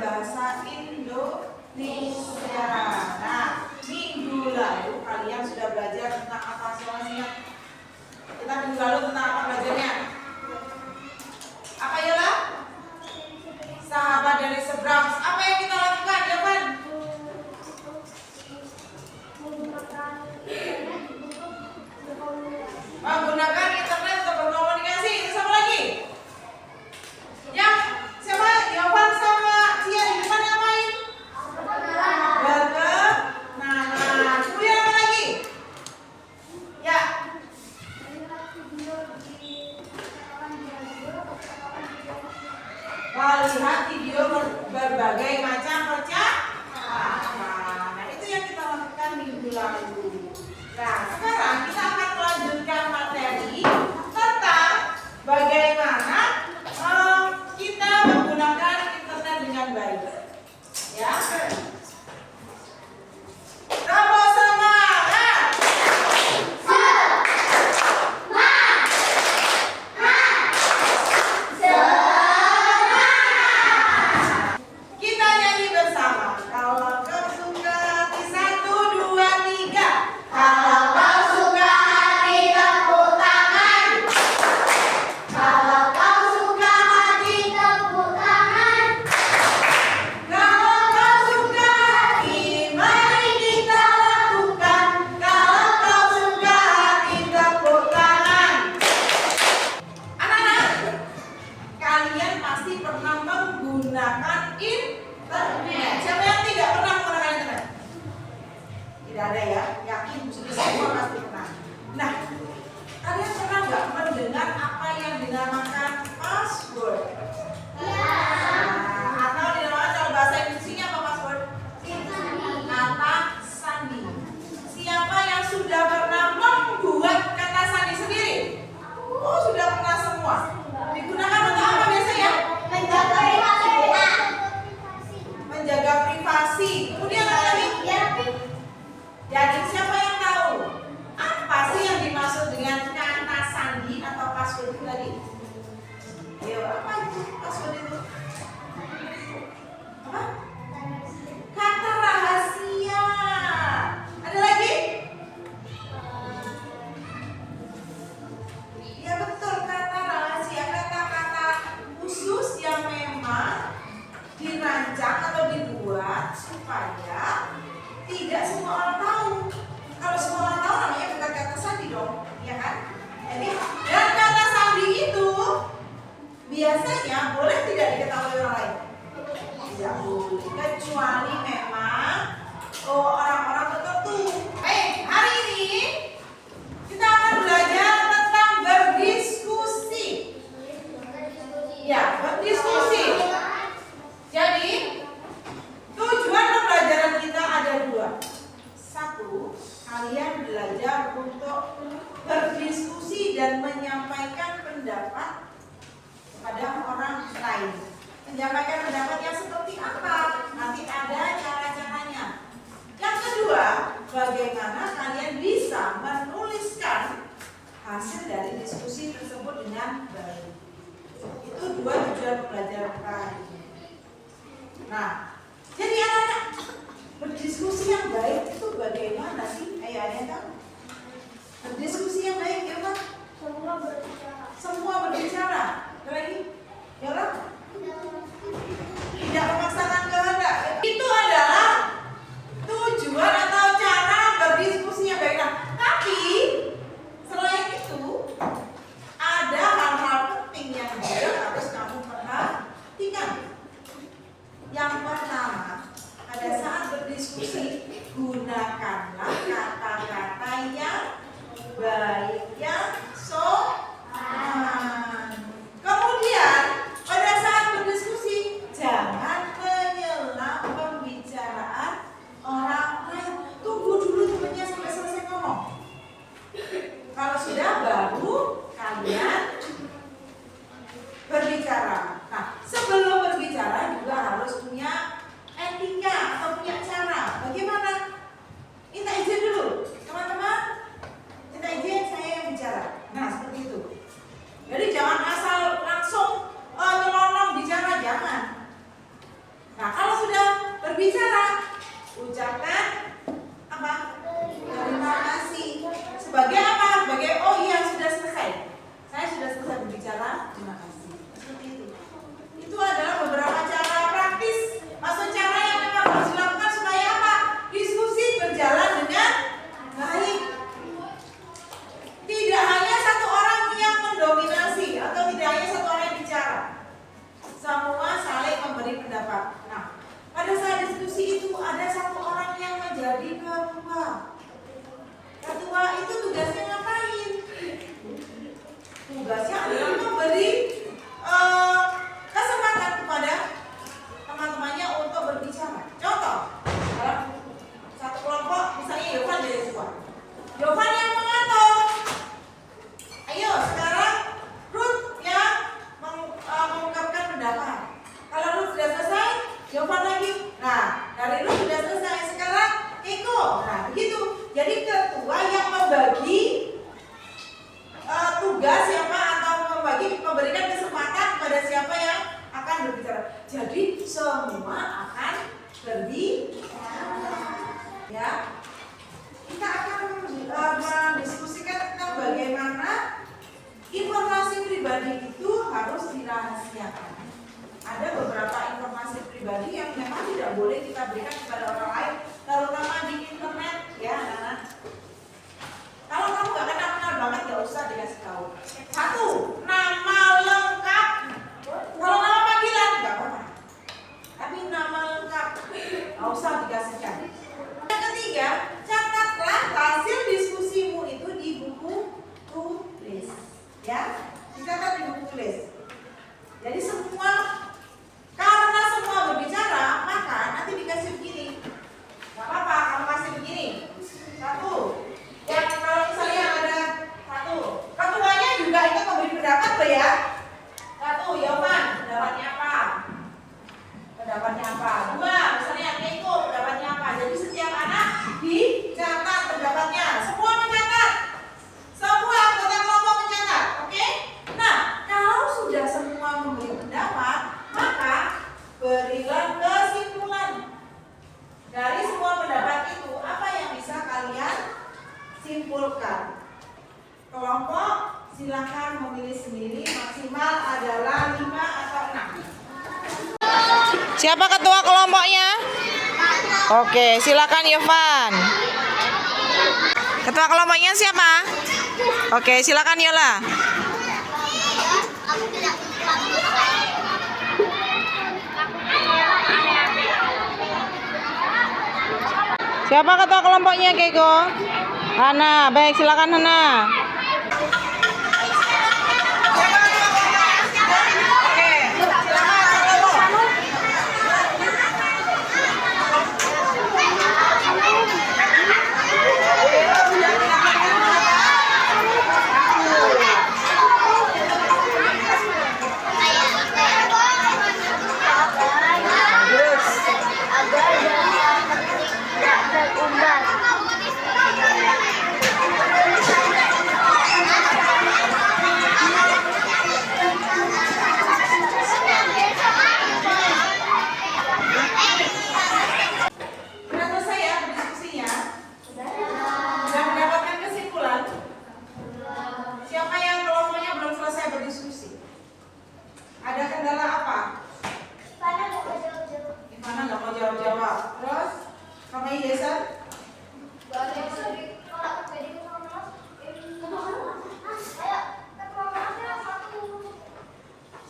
Bahasa Indonesia. Nah, minggu lalu kalian sudah belajar tentang apa semuanya? Kita minggu lalu tentang apa belajarnya? Apa ya lah? Sahabat dari seberang. Apa yang kita lakukan, Javan? Menggunakan internet untuk berkomunikasi. Terus apa lagi? Yang siapa? Javan sama Cia di depan ngapain? Berkenalan. Kemudian apa lagi? Ya. Melihat video berbagai macam percakapan. Nah, itu yang kita lakukan minggu lalu. Nah, sekarang kita akan melanjutkan materi tentang bagaimana kita menggunakan internet dengan baik. Ya. Rabu semangat. Kita nyanyi bersama. Kalau kau suka hati 1, 2, 3. Kalau kau suka hati tepuk tangan. Kalau kau suka hati tepuk tangan. Kalau kau suka hati mari kita lakukan. Kalau kau suka hati tepuk tangan. Anak-anak, kalian pasti pernah menggunakan internet. Siapa yang tidak pernah menggunakan internet? Tidak ada ya, yakin semua pasti pernah. Nah, kalian pernah nggak mendengar apa yang dinamakan password? Nah, atau dinamakan kalau bahasa Indonesia apa password? Kata sandi. Siapa yang sudah pernah membuat kata sandi sendiri? Oh, sudah pernah semua. Digunakan untuk apa biasanya? Menjaga privasi. Kemudian apa lagi? Jadi siapa yang tahu apa sih yang dimaksud dengan kata sandi atau password itu tadi? Ayo, apa itu password itu? Apa? Kata rahasia. Ada lagi? Ya betul, kata rahasia, kata-kata khusus yang memang dirancang atau dibuat supaya tidak semua orang tahu. Kalau semua orang tahu namanya bukan kata sandi dong, ya kan? Jadi, dan kata sandi itu biasanya boleh tidak diketahui orang lain? Tidak boleh, kecuali memang orang-orang tertentu. Baik, hari ini kita akan belajar tentang berdiskusi. Ya, berdiskusi. Jadi, tujuan pembelajaran kita ada 2. 1, kalian belajar untuk berdiskusi dan menyampaikan pendapat kepada orang lain. Menyampaikan pendapatnya seperti apa? Nanti ada cara-caranya. Yang kedua, bagaimana kalian bisa menuliskan hasil dari diskusi tersebut dengan baik. Itu 2 tujuan pembelajaran kita hari ini. Nah, jadi anak-anak, berdiskusi yang baik itu bagaimana sih? Ayo, ada yang tahu? Berdiskusi yang baik ya Pak? Semua berbicara. Ada lagi? Ya Pak? Tidak memaksakan kehendak. Itu adalah tujuan atau cara berdiskusi yang baik. Nah, tapi selain itu ada hal-hal penting yang juga harus kamu perhatikan. Yang pertama, pada saat berdiskusi, gunakanlah kata-kata pribadi itu harus dirahasiakan. Ada beberapa informasi pribadi yang memang tidak boleh kita berikan kepada orang lain, terutama di internet ya anak-anak. Kalau kamu gak kenal banget gak usah dikasih tahu. Satu, nama lengkap. Kalau nama panggilan gak apa-apa, tapi nama lengkap gak usah dikasihkan. Yang ketiga, catatlah hasil diskusimu itu di buku tulis. Ya, dicatat di buku tulis. Jadi semua, karena semua berbicara, maka nanti dikasih begini. Gak apa-apa kalau kasih begini. Satu, yang kalau misalnya ada satu, ketuanya juga ikut memberi pendapat loh ya. Satu, Yoman, pendapatnya apa? Pendapatnya apa? Dua, misalnya Keiko, pendapatnya apa? Jadi setiap anak dicatat pendapatnya. Semua mencatat. Semua anggota kelompok mencatat. Oke? Nah, kalau sudah semua memberi pendapat, maka berilah kesimpulan. Dari semua pendapat itu, apa yang bisa kalian simpulkan? Kelompok silakan memilih sendiri, maksimal adalah 5 atau 6. Siapa ketua kelompoknya? Oke, silakan Yovan. Ketua kelompoknya siapa? Oke, silakan Yola. Siapa ketua kelompoknya, Keiko? Hana. Baik, silakan Hana.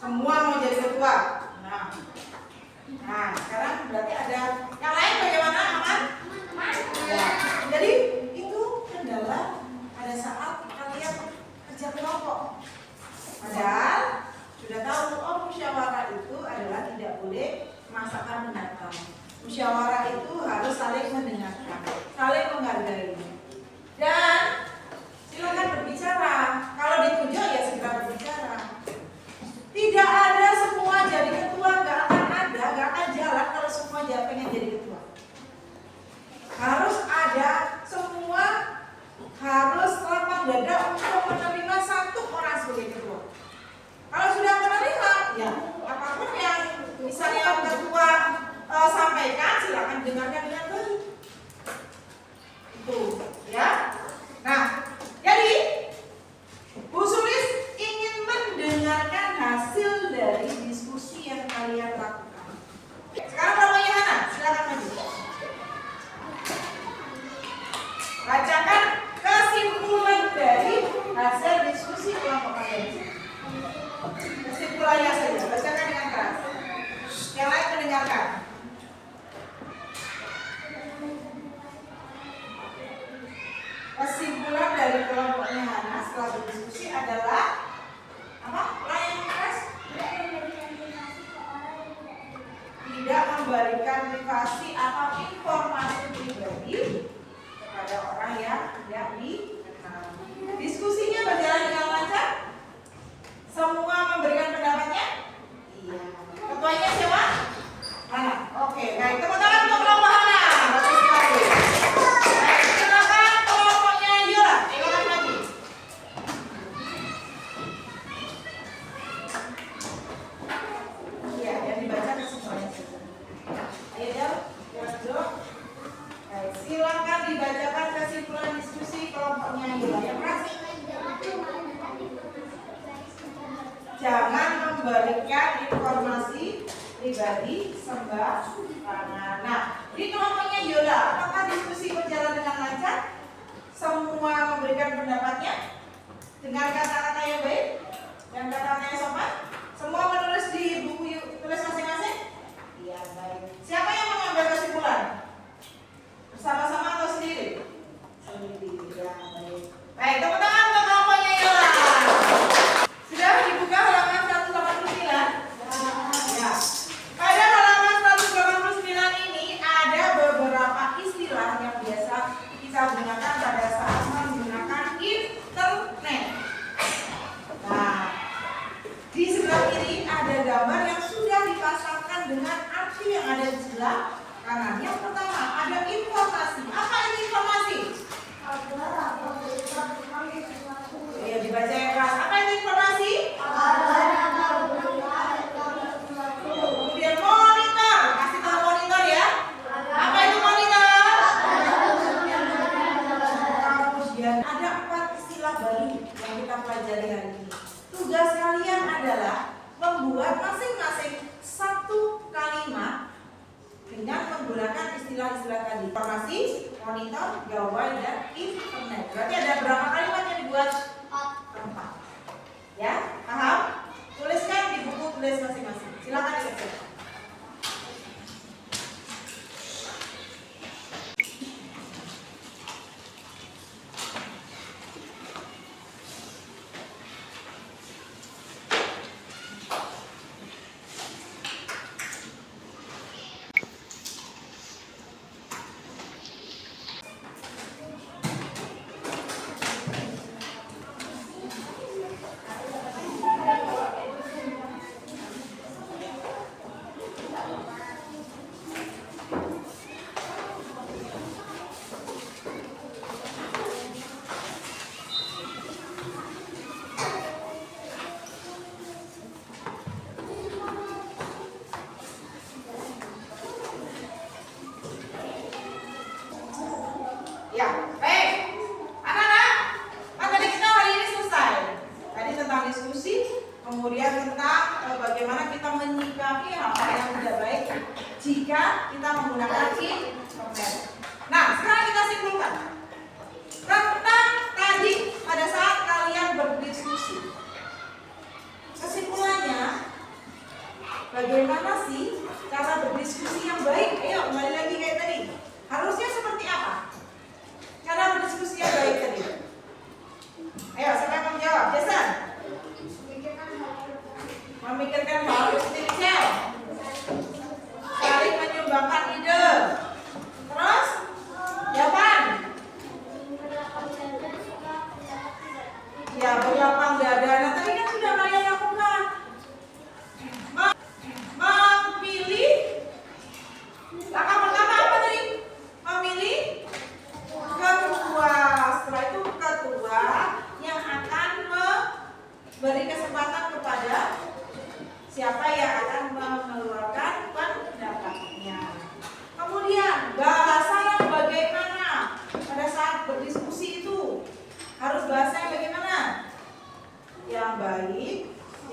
Semua mau jadi ketua. Nah, sekarang berarti ada yang lain bagaimana, aman? Ya. Jadi itu kendala pada saat kalian kerja kelompok. Padahal sudah tahu, oh musyawarah itu adalah tidak boleh masakan mendatang. Musyawarah itu harus saling mendengarkan, saling menghargai. Dan silakan berbicara. Kalau ditunjuk ya segera berbicara. Tidak ada semua jadi ketua, gak akan jalan kalau semua pengen jadi ketua. Harus ada semua, harus lapang dada untuk menerima satu orang sebagai ketua. Kalau sudah menerima, ya apapun yang misalnya ketua sampaikan, silakan dengarkan dengan baik. Itu, ya. Nah, jadi Bu Sulis ingin mendengarkan hasil dari diskusi yang kalian lakukan. Sekarang namanya Hana, silakan maju. Bacakan kesimpulan dari hasil diskusi kelompok kalian. Kesimpulannya saja, bacakan dengan keras. Yang lain mendengarkan. Kesimpulan dari kelompoknya Hana setelah berdiskusi adalah apa? Layanan keras tidak memberikan privasi atau informasi pribadi kepada orang yang tidak dikenal. Diskusinya berjalan dengan lancar. Semua memberikan pendapatnya. Iya. Ketuanya siapa? Hana. Oke, baik. Tepuk tangan untuk kelompok Hana. Bagus sekali. Baik, silakan kelompoknya Yola. Silakan maju. jangan memberikan informasi pribadi sembarangan. Nah, di kelompoknya Yola, apakah diskusi berjalan dengan lancar? Semua memberikan pendapatnya dengan kata-kata yang baik dan kata-kata yang sopan. Semua menulis di buku tulis masing-masing? Iya, baik. Siapa yang mengambil kesimpulan? Bersama-sama atau sendiri? Sendiri, ya, baik. Baik, tepuk tangan untuk kelompoknya Yola. Sudah dibuka halaman 189? Ya. Pada halaman 189 ini ada beberapa istilah yang biasa kita gunakan pada saat menggunakan internet. Nah, di sebelah kiri ada gambar yang sudah dipasangkan dengan arti yang ada di sebelah kanan. Yang pertama ada informasi. Apa itu informasi? Ya, dibaca yang keras. Apa itu informasi? Kemudian monitor. Kasih tahu monitor ya. Apa itu monitor? Kemudian ada 4 istilah baru yang kita pelajari hari ini. Tugas kalian adalah membuat masing-masing satu kalimat dengan menggunakan istilah-istilah tadi. Informasi, monitor, gawai, dan internet. Berarti ada berapa kalimat yang dibuat? 4. Ya, paham? Tuliskan di buku tulis masing-masing. Silakan diketik. Ya, baik. Anak-anak, kan tadi kita hari ini selesai. Tadi tentang diskusi, kemudian tentang bagaimana kita menyikapi hal-hal yang tidak baik jika kita menggunakan internet. Nah, sekarang kita simpulkan tentang tadi pada saat kalian berdiskusi. Kesimpulannya, bagaimana sih cara berdiskusi yang baik? Ayo, kembali lagi kayak tadi. Harusnya seperti apa? Cara berdiskusi yang baik tadi. Ayo, siapa yang menjawab? Jason. Memikirkan hal positif, saling menyumbangkan ide. Terus, jawaban. Ya, berlapang dada. Nah, tadi kan sudah kalian lakukan. Memilih. Langkah pertama apa tadi? Memilih ketua. Setelah itu ketua yang akan memberi kesempatan kepada siapa yang akan mengeluarkan pendapatnya. Kemudian bahasa yang bagaimana pada saat berdiskusi itu? Harus bahasa yang bagaimana? Yang baik,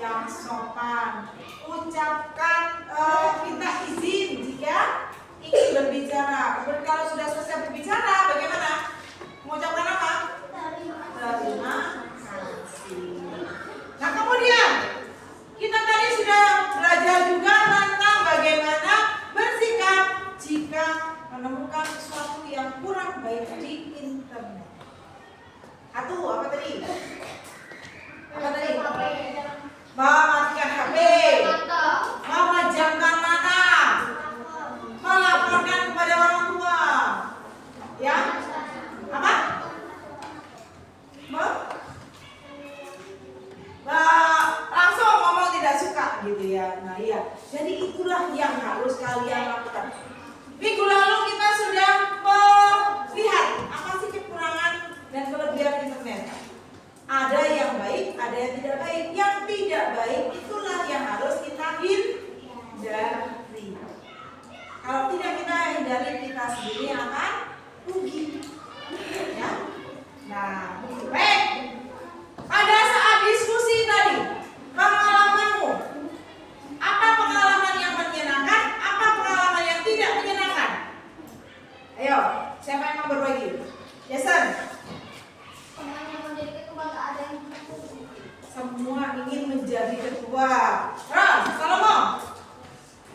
yang sopan. Ucapkan minta izin jika ingin berbicara. Kemudian kalau sudah selesai berbicara, bagaimana? Mengucapkan apa? Terima kasih. Nah, kemudian kita tadi sudah belajar juga tentang bagaimana bersikap jika menemukan sesuatu yang kurang baik di internet. Atau apa tadi? Apa tadi? Mematikan HP, memejamkan mata, melaporkan kepada orang tua, ya? Apa? Langsung ngomong tidak suka gitu ya. Nah iya, jadi itulah yang harus kalian lakukan. Minggu lalu kita sudah melihat apa sih kekurangan dan kelebihan internet. Ada yang baik, ada yang tidak baik. Yang tidak baik itulah yang harus kita hindari. Kalau tidak kita hindari, kita sendiri akan rugi. Ya. Nah, baik. Pada saat diskusi tadi, pengalaman menjadi ketua. Terus, Salomo.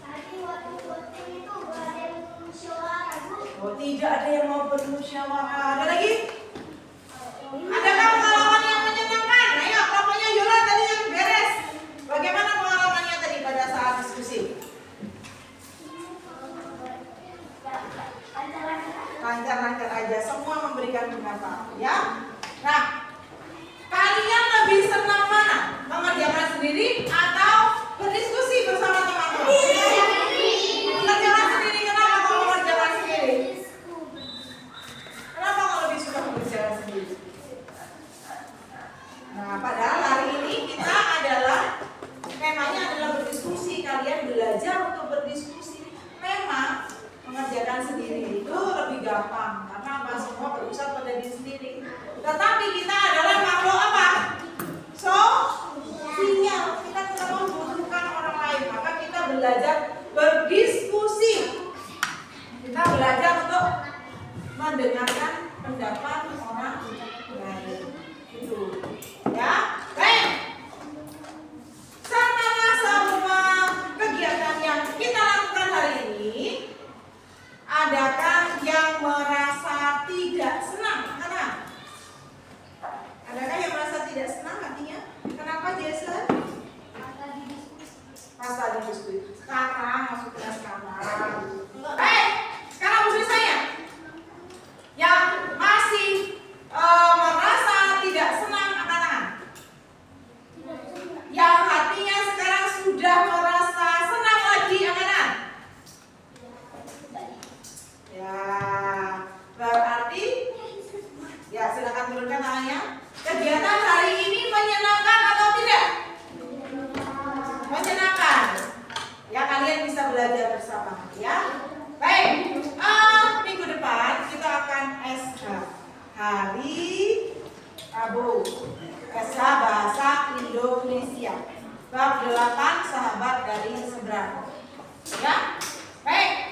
Tadi waktu voting itu gak ada yang musyawarah, Bu. Oh, tidak ada yang mau bermusyawarah. Ada lagi? Adakah pengalaman yang menyenangkan? Ayo, kelompoknya Yola tadi yang beres. Bagaimana pengalamannya tadi pada saat diskusi? Lancar-lancar aja, semua memberikan pendapat, ya. Nah, kalian lebih senang mana? Mengerjakan sendiri atau berdiskusi bersama teman-teman? Mengerjakan sendiri, kenapa kalau mengerjakan sendiri? Kenapa kalau lebih suka mengerjakan sendiri? Nah, padahal hari ini kita adalah temanya adalah berdiskusi. Kalian belajar untuk berdiskusi. Memang mengerjakan sendiri itu lebih gampang karena apa, semua berpusat pada diri sendiri. Tetapi kita adalah makhluk apa? Sosial. Kita tidak membutuhkan orang lain, maka kita belajar berdiskusi. Kita belajar untuk mendengarkan pendapat orang lain. Itu, ya. Baik. Setelah semua kegiatan yang kita lakukan hari ini, adakah yang merasa tidak senang? Adakah yang merasa tidak senang hatinya? Kenapa, Jason? Pas tadi diskusi. Sekarang maksudnya sekarang. Baik, sekarang maksud saya yang masih merasa tidak senang angkat tangan. Yang hatinya sekarang sudah merasa senang lagi angkat tangan. Ya, berarti ya silakan turunkan tangannya. Kegiatan hari ini menyenangkan atau tidak? Menyenangkan. Ya, kalian bisa belajar bersama, ya. Baik, minggu depan kita akan SH hari Rabu. SH Bahasa Indonesia. Bab 8 Sahabat dari Seberang. Ya. Baik.